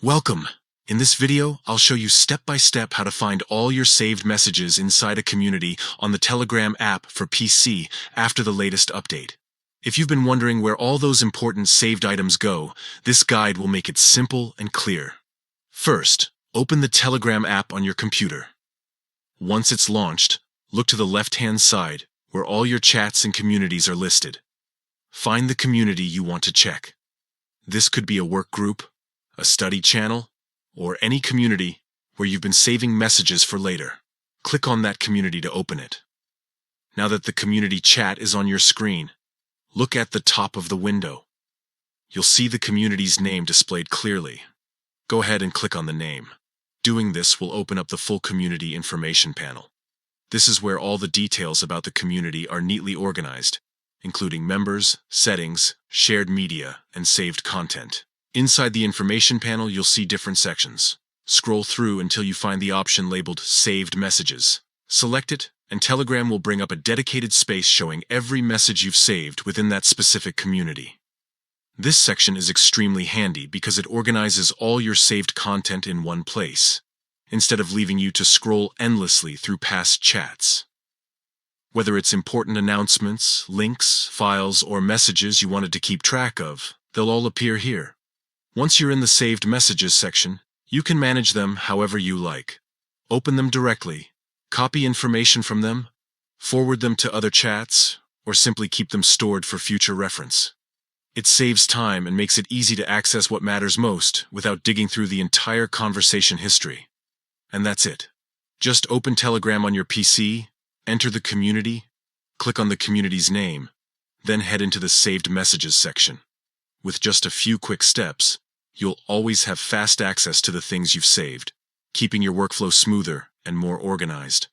Welcome! In this video, I'll show you step-by-step how to find all your saved messages inside a community on the Telegram app for PC after the latest update. If you've been wondering where all those important saved items go, this guide will make it simple and clear. First, open the Telegram app on your computer. Once it's launched, look to the left-hand side, where all your chats and communities are listed. Find the community you want to check. This could be a work group, a study channel, or any community where you've been saving messages for later. Click on that community to open it. Now that the community chat is on your screen, look at the top of the window. You'll see the community's name displayed clearly. Go ahead and click on the name. Doing this will open up the full community information panel. This is where all the details about the community are neatly organized, including members, settings, shared media, and saved content. Inside the information panel, you'll see different sections. Scroll through until you find the option labeled Saved Messages. Select it, and Telegram will bring up a dedicated space showing every message you've saved within that specific community. This section is extremely handy because it organizes all your saved content in one place, instead of leaving you to scroll endlessly through past chats. Whether it's important announcements, links, files, or messages you wanted to keep track of, they'll all appear here. Once you're in the Saved Messages section, you can manage them however you like. Open them directly, copy information from them, forward them to other chats, or simply keep them stored for future reference. It saves time and makes it easy to access what matters most without digging through the entire conversation history. And that's it. Just open Telegram on your PC, enter the community, click on the community's name, then head into the Saved Messages section. With just a few quick steps, you'll always have fast access to the things you've saved, keeping your workflow smoother and more organized.